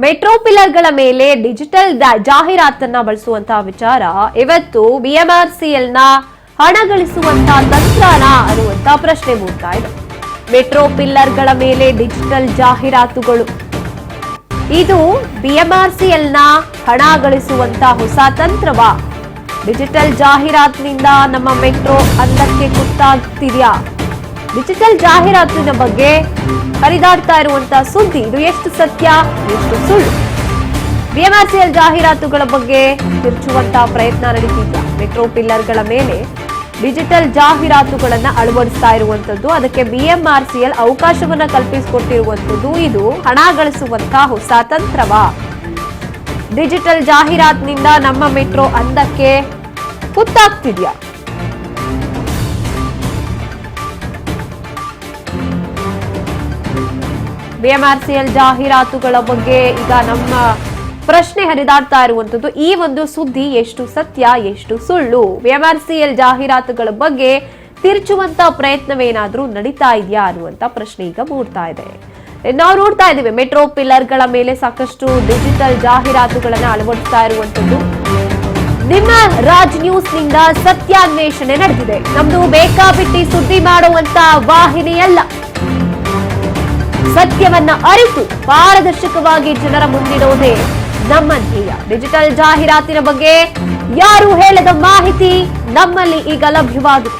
Metro ಪಿಲ್ಲರ್ಗಳ ಮೇಲೆ digital ಜಾಹೀರಾತನ್ನ ಬಳಸುವಂತಹ ವಿಚಾರ ಇವತ್ತು ಬಿಎಂಆರ್ಸಿಎಲ್ ನ ಹಣ ಗಳಿಸುವಂತಹ ತಂತ್ರನ ಅನ್ನುವಂತ ಪ್ರಶ್ನೆ ಮೂಡ್ತಾ ಇದೆ. ಮೆಟ್ರೋ ಪಿಲ್ಲರ್ಗಳ ಮೇಲೆ ಡಿಜಿಟಲ್ ಜಾಹೀರಾತುಗಳು ಇದು ಬಿಎಂಆರ್ಸಿಎಲ್ ನ ಹಣ ಗಳಿಸುವಂತಹ ಹೊಸ ತಂತ್ರವಾ? ಡಿಜಿಟಲ್ ಜಾಹೀರಾತಿನಿಂದ ನಮ್ಮ ಮೆಟ್ರೋ ಅಂದಕ್ಕೆ ಗೊತ್ತಾಗ್ತಿದ್ಯಾ? ಡಿಜಿಟಲ್ ಜಾಹೀರಾತಿನ ಬಗ್ಗೆ ಹರಿದಾಡ್ತಾ ಇರುವಂತಹ ಸುದ್ದಿ ಇದು ಎಷ್ಟು ಸತ್ಯ ಎಷ್ಟು ಸುಳ್ಳು? ಬಿಎಂಆರ್ಸಿಎಲ್ ಜಾಹೀರಾತುಗಳ ಬಗ್ಗೆ ತಿರುಚುವಂತಹ ಪ್ರಯತ್ನ ನಡೀತಿದ್ಯಾ? ಮೆಟ್ರೋ ಪಿಲ್ಲರ್ಗಳ ಮೇಲೆ ಡಿಜಿಟಲ್ ಜಾಹೀರಾತುಗಳನ್ನ ಅಳವಡಿಸ್ತಾ ಇರುವಂತದ್ದು, ಅದಕ್ಕೆ ಬಿಎಂಆರ್ಸಿಎಲ್ ಅವಕಾಶವನ್ನ ಕಲ್ಪಿಸಿಕೊಟ್ಟಿರುವಂತದ್ದು ಇದು ಹಣ ಗಳಿಸುವಂತಹ ಹೊಸ ತಂತ್ರವಾ? ಡಿಜಿಟಲ್ ಜಾಹೀರಾತಿನಿಂದ ನಮ್ಮ ಮೆಟ್ರೋ ಅಂದಕ್ಕೆ ಗೊತ್ತಾಗ್ತಿದ್ಯಾ? ಬಿಎಂಆರ್ಸಿಎಲ್ ಜಾಹೀರಾತುಗಳ ಬಗ್ಗೆ ಈಗ ನಮ್ಮ ಪ್ರಶ್ನೆ ಹರಿದಾಡ್ತಾ ಇರುವಂತದ್ದು, ಈ ಒಂದು ಸುದ್ದಿ ಎಷ್ಟು ಸತ್ಯ ಎಷ್ಟು ಸುಳ್ಳು? ಬಿಎಂಆರ್ಸಿಎಲ್ ಜಾಹೀರಾತುಗಳ ಬಗ್ಗೆ ತಿರುಚುವಂತ ಪ್ರಯತ್ನವೇನಾದ್ರೂ ನಡೀತಾ ಇದೆಯಾ ಅನ್ನುವಂತ ಪ್ರಶ್ನೆ ಈಗ ಮೂಡ್ತಾ ಇದೆ. ನಾವು ನೋಡ್ತಾ ಇದ್ದೀವಿ ಮೆಟ್ರೋ ಪಿಲ್ಲರ್ಗಳ ಮೇಲೆ ಸಾಕಷ್ಟು ಡಿಜಿಟಲ್ ಜಾಹೀರಾತುಗಳನ್ನ ಅಳವಡಿಸ್ತಾ ಇರುವಂತದ್ದು. ನಿಮ್ಮ ರಾಜ್ ನ್ಯೂಸ್ ನಿಂದ ಸತ್ಯಾನ್ವೇಷಣೆ ನಡೆದಿದೆ. ನಮ್ದು ಬೇಕಾಬಿಟ್ಟಿ ಸುದ್ದಿ ಮಾಡುವಂತ ವಾಹಿನಿಯಲ್ಲ. ಸತ್ಯವನ್ನ ಅರಿತು ಪಾರದರ್ಶಕವಾಗಿ ಜನರ ಮುಂದಿಡುವುದೇ ನಮ್ಮ ಧ್ಯೇಯ. ಡಿಜಿಟಲ್ ಜಾಹೀರಾತಿನ ಬಗ್ಗೆ ಯಾರು ಹೇಳದ ಮಾಹಿತಿ ನಮ್ಮಲ್ಲಿ ಈಗ ಲಭ್ಯವಾಗಿದೆ.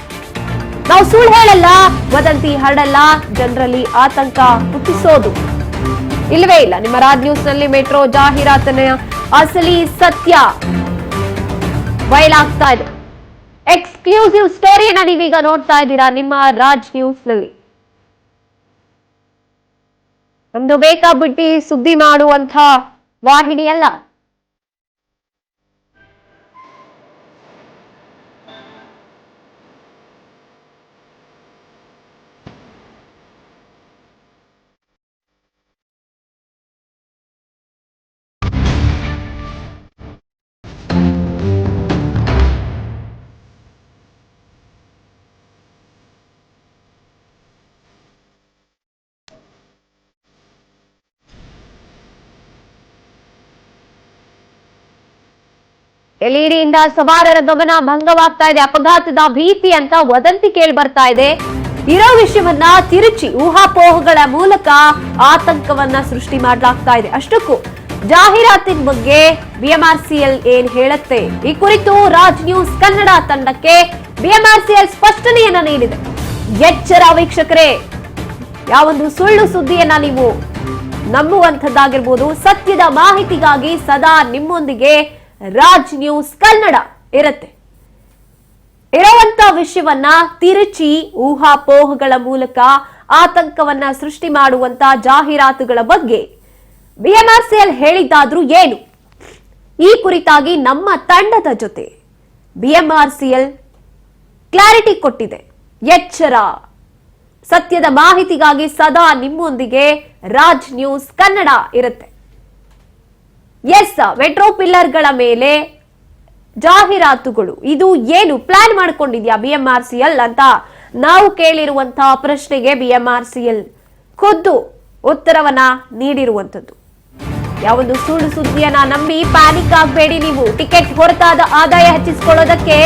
ನಾವು ಸುಳ್ಳು ಹೇಳಲ್ಲ, ವದಂತಿ ಹರಡಲ್ಲ, ಜನರಲ್ಲಿ ಆತಂಕ ಹುಟ್ಟಿಸೋದು ಇಲ್ಲವೇ ಇಲ್ಲ. ನಿಮ್ಮ ರಾಜ್ ನ್ಯೂಸ್ ನಲ್ಲಿ ಮೆಟ್ರೋ ಜಾಹೀರಾತಿನ ಅಸಲಿ ಸತ್ಯ ಬಯಲಾಗ್ತಾ ಇದೆ. ಎಕ್ಸ್ಕ್ಲೂಸಿವ್ ಸ್ಟೋರಿಯನ್ನ ನೀವೀಗ ನೋಡ್ತಾ ಇದ್ದೀರಾ ನಿಮ್ಮ ರಾಜ್ ನ್ಯೂಸ್ ನಲ್ಲಿ. ನಮ್ದು ಬೇಕಾಬಿಟ್ಟಿ ಸುದ್ದಿ ಮಾಡುವಂತ ವಾಹಿನಿಯಲ್ಲ. ಎಲ್ಇಡಿಯಿಂದ ಸವಾರರ ಗಮನ ಭಂಗವಾಗ್ತಾ ಇದೆ, ಅಪಘಾತದ ಭೀತಿ ಅಂತ ವದಂತಿ ಕೇಳಿ ಬರ್ತಾ ಇದೆ. ಇರೋ ವಿಷಯವನ್ನ ತಿರುಚಿ ಊಹಾಪೋಹಗಳ ಮೂಲಕ ಆತಂಕವನ್ನ ಸೃಷ್ಟಿ ಮಾಡಲಾಗ್ತಾ ಇದೆ. ಅಷ್ಟಕ್ಕೂ ಜಾಹೀರಾತಿನ ಬಗ್ಗೆ ಬಿಎಂಆರ್ಸಿಎಲ್ ಏನ್ ಹೇಳುತ್ತೆ? ಈ ಕುರಿತು ರಾಜ್ ನ್ಯೂಸ್ ಕನ್ನಡ ತಂಡಕ್ಕೆ ಬಿಎಂಆರ್ಸಿಎಲ್ ಸ್ಪಷ್ಟನೆಯನ್ನ ನೀಡಿದೆ. ಎಚ್ಚರ ವೀಕ್ಷಕರೇ, ಯಾವೊಂದು ಸುಳ್ಳು ಸುದ್ದಿಯನ್ನ ನೀವು ನಂಬುವಂತದ್ದಾಗಿರ್ಬೋದು, ಸತ್ಯದ ಮಾಹಿತಿಗಾಗಿ ಸದಾ ನಿಮ್ಮೊಂದಿಗೆ ರಾಜ್ ನ್ಯೂಸ್ ಕನ್ನಡ ಇರುತ್ತೆ. ಇರುವಂತ ವಿಷಯವನ್ನ ತಿರುಚಿ ಊಹಾಪೋಹಗಳ ಮೂಲಕ ಆತಂಕವನ್ನ ಸೃಷ್ಟಿ ಮಾಡುವಂತ ಜಾಹೀರಾತುಗಳ ಬಗ್ಗೆ ಬಿಎಂಆರ್ಸಿಎಲ್ ಹೇಳಿದ್ದಾದ್ರೂ ಏನು? ಈ ಕುರಿತಾಗಿ ನಮ್ಮ ತಂಡದ ಜೊತೆ ಬಿಎಂಆರ್ಸಿಎಲ್ ಕ್ಲಾರಿಟಿ ಕೊಟ್ಟಿದೆ. ಎಚ್ಚರ, ಸತ್ಯದ ಮಾಹಿತಿಗಾಗಿ ಸದಾ ನಿಮ್ಮೊಂದಿಗೆ ರಾಜ್ ನ್ಯೂಸ್ ಕನ್ನಡ ಇರುತ್ತೆ. ಎಸ್, ಮೆಟ್ರೋ ಪಿಲ್ಲರ್ಗಳ ಮೇಲೆ ಜಾಹೀರಾತುಗಳು ಇದು ಏನು ಪ್ಲಾನ್ ಮಾಡ್ಕೊಂಡಿದ್ಯಾ ಬಿಎಂಆರ್ಸಿಎಲ್ ಅಂತ ನಾವು ಕೇಳಿರುವಂತಹ ಪ್ರಶ್ನೆಗೆ ಬಿಎಂಆರ್ಸಿಎಲ್ ಖುದ್ದು ಉತ್ತರವನ್ನ ನೀಡಿರುವಂತದ್ದು. ಯಾವೊಂದು ಸುಳ್ಳು ಸುದ್ದಿಯನ್ನ ನಂಬಿ ಪ್ಯಾನಿಕ್ ಆಗಬೇಡಿ. ನೀವು ಟಿಕೆಟ್ ಹೊರತಾದ ಆದಾಯ ಹೆಚ್ಚಿಸಿಕೊಳ್ಳೋದಕ್ಕೆ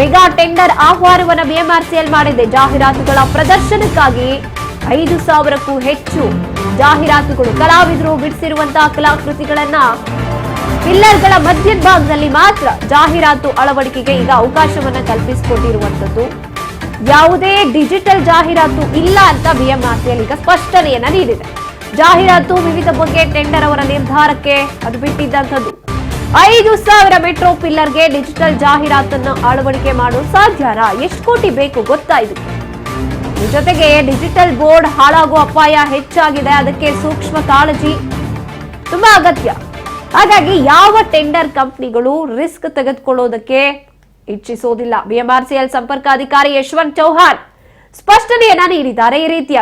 ಮೆಗಾ ಟೆಂಡರ್ ಆಹ್ವಾನವನ್ನ ಬಿಎಂಆರ್ಸಿಎಲ್ ಮಾಡಿದೆ. ಜಾಹೀರಾತುಗಳ ಪ್ರದರ್ಶನಕ್ಕಾಗಿ 5,000ಕ್ಕೂ ಹೆಚ್ಚು ಜಾಹೀರಾತುಗಳು, ಕಲಾವಿದರು ಬಿಡಿಸಿರುವಂತಹ ಕಲಾಕೃತಿಗಳನ್ನ ಪಿಲ್ಲರ್ಗಳ ಮಧ್ಯಭಾಗದಲ್ಲಿ ಮಾತ್ರ ಜಾಹೀರಾತು ಅಳವಡಿಕೆಗೆ ಈಗ ಅವಕಾಶವನ್ನ ಕಲ್ಪಿಸಿಕೊಟ್ಟಿರುವಂತದ್ದು. ಯಾವುದೇ ಡಿಜಿಟಲ್ ಜಾಹೀರಾತು ಇಲ್ಲ ಅಂತ ಬಿಎಂಆರ್ಸಿಎಲ್ ಈಗ ಸ್ಪಷ್ಟನೆಯನ್ನ ನೀಡಿದೆ. ಜಾಹೀರಾತು ವಿವಿಧ ಬಗ್ಗೆ ಟೆಂಡರ್ ಅವರ ನಿರ್ಧಾರಕ್ಕೆ ಅದು ಬಿಟ್ಟಿದ್ದಂಥದ್ದು. 5,000 ಮೆಟ್ರೋ ಪಿಲ್ಲರ್ಗೆ ಡಿಜಿಟಲ್ ಜಾಹೀರಾತನ್ನು ಅಳವಡಿಕೆ ಮಾಡಲು ಸಾಧ್ಯನಾ? ಎಷ್ಟು ಕೋಟಿ ಬೇಕು ಗೊತ್ತಾ ಇದಕ್ಕೆ? ಜೊತೆಗೆ ಡಿಜಿಟಲ್ ಬೋರ್ಡ್ ಹಾಳಾಗುವ ಅಪಾಯ ಹೆಚ್ಚಾಗಿದೆ, ಅದಕ್ಕೆ ಸೂಕ್ಷ್ಮ ಕಾಳಜಿ ತುಂಬಾ ಅಗತ್ಯ. ಹಾಗಾಗಿ ಯಾವ ಟೆಂಡರ್ ಕಂಪನಿಗಳು ರಿಸ್ಕ್ ತೆಗೆದುಕೊಳ್ಳೋದಕ್ಕೆ ಇಚ್ಛಿಸೋದಿಲ್ಲ. ಬಿಎಂಆರ್ಸಿಎಲ್ ಸಂಪರ್ಕ ಅಧಿಕಾರಿ ಯಶವಂತ್ ಚೌಹಾಣ್ ಸ್ಪಷ್ಟನೆಯನ್ನ ನೀಡಿದ್ದಾರೆ. ಈ ರೀತಿಯ